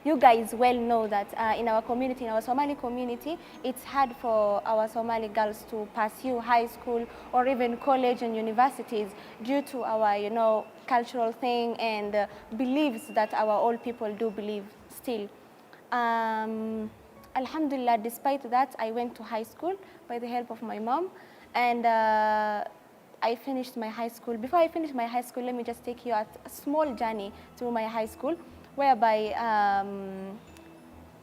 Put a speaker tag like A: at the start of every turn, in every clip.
A: you guys well know that in our community, in our Somali community, it's hard for our Somali girls to pursue high school or even college and universities due to our, cultural thing and beliefs that our old people do believe still. Alhamdulillah, despite that, I went to high school by the help of my mom, and I finished my high school. Before I finished my high school, let me just take you a small journey through my high school, whereby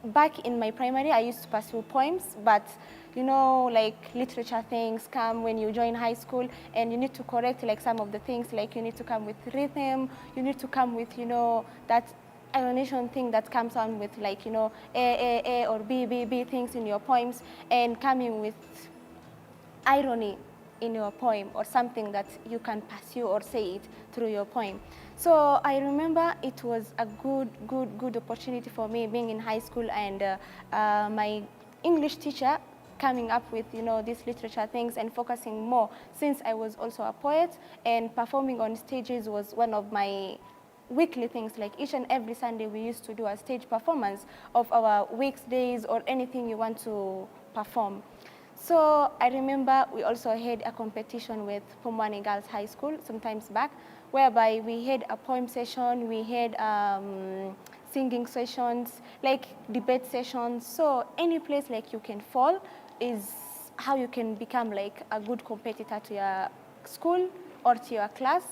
A: back in my primary, I used to pursue poems, but like literature things come when you join high school, and you need to correct like some of the things, like you need to come with rhythm, you need to come with, that intonation thing that comes on with like, A, or B things in your poems, and coming with irony in your poem or something that you can pursue or say it through your poem. So I remember it was a good opportunity for me being in high school, and my English teacher coming up with these literature things and focusing more, since I was also a poet, and performing on stages was one of my weekly things. Like each and every Sunday we used to do a stage performance of our weekdays or anything you want to perform. So I remember we also had a competition with Pumwani Girls High School sometimes back, whereby we had a poem session, we had singing sessions, like debate sessions. So any place like you can fall is how you can become like a good competitor to your school or to your class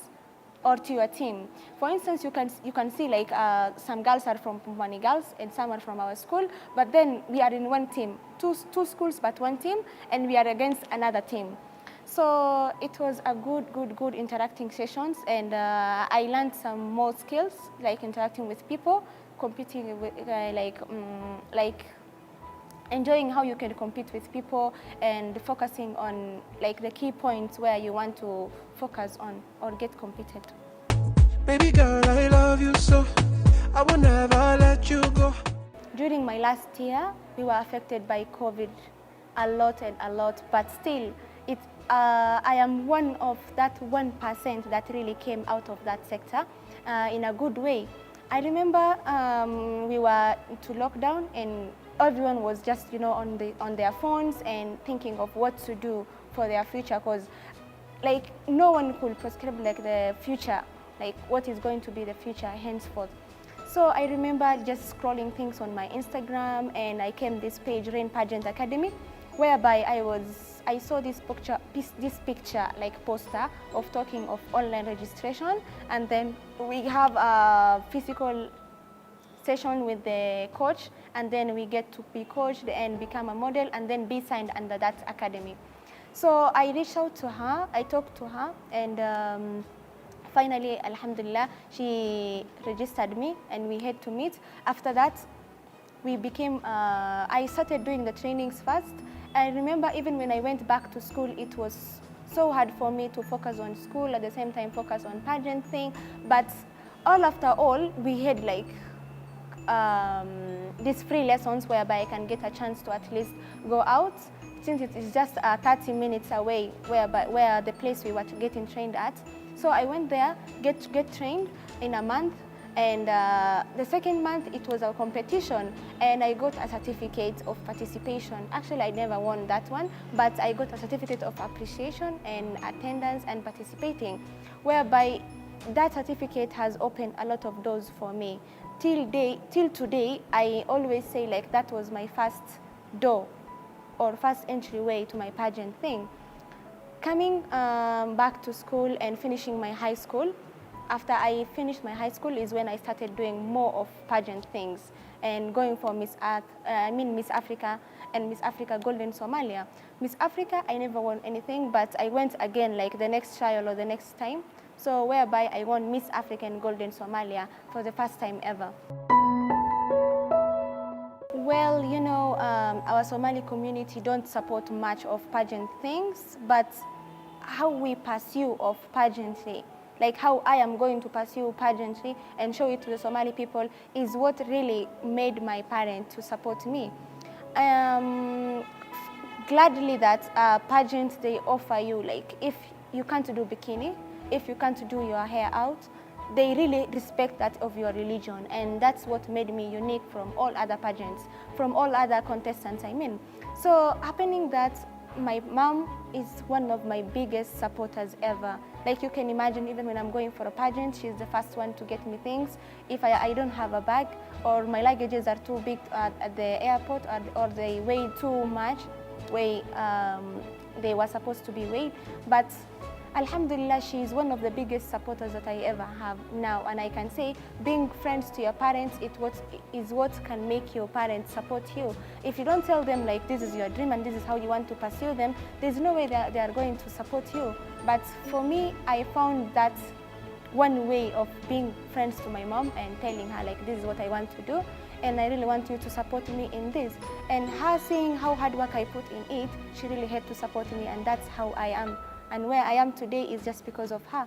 A: or to your team. For instance, you can see like some girls are from Pumbani Girls and some are from our school, but then we are in one team, two schools but one team, and we are against another team. So it was a good interacting sessions, and I learned some more skills like interacting with people, competing with like enjoying how you can compete with people, and focusing on like the key points where you want to focus on or get competed.
B: Baby girl, I love you so, I will never let you go.
A: During my last year, we were affected by COVID a lot, but still, I am one of that 1% that really came out of that sector in a good way. I remember we were into lockdown, and everyone was just on their phones and thinking of what to do for their future, because like no one could prescribe like the future, like what is going to be the future henceforth. So I remember just scrolling things on my Instagram, and I came this page, Rain Pageant Academy, whereby I saw this picture like poster of talking of online registration, and then we have a physical session with the coach, and then we get to be coached and become a model and then be signed under that academy. So I reached out to her, I talked to her, and finally, alhamdulillah, she registered me and we had to meet. After that, we became, I started doing the trainings first. I remember even when I went back to school, it was so hard for me to focus on school, at the same time focus on pageant thing. But all after all, we had like these free lessons whereby I can get a chance to at least go out, since it is just 30 minutes away where the place we were getting trained at. So I went there, get trained in a month, and the second month it was a competition, and I got a certificate of participation. Actually, I never won that one, but I got a certificate of appreciation and attendance and participating, whereby that certificate has opened a lot of doors for me. Till today, I always say like that was my first door or first entryway to my pageant thing. Coming back to school and finishing my high school, after I finished my high school is when I started doing more of pageant things and going for Miss Africa and Miss Africa Golden Somalia. Miss Africa, I never won anything, but I went again like the next trial or the next time. So whereby I won Miss African Golden Somalia for the first time ever. Well, our Somali community don't support much of pageant things, but how we pursue of pageantry, like how I am going to pursue pageantry and show it to the Somali people, is what really made my parents to support me. Gladly that pageants, they offer you, like if you can't do bikini, if you can't do your hair out, they really respect that of your religion, and that's what made me unique from all other pageants, from all other contestants, I mean. So happening that my mom is one of my biggest supporters ever. Like you can imagine, even when I'm going for a pageant, she's the first one to get me things. If I don't have a bag, or my luggages are too big at the airport, or they weigh too much, they were supposed to be weighed. But Alhamdulillah, she is one of the biggest supporters that I ever have now. And I can say, being friends to your parents is what can make your parents support you. If you don't tell them like this is your dream and this is how you want to pursue them, there's no way they are going to support you. But for me, I found that one way of being friends to my mom and telling her like this is what I want to do, and I really want you to support me in this. And her seeing how hard work I put in it, she really had to support me, and that's how I am. And where I am today is just because of her.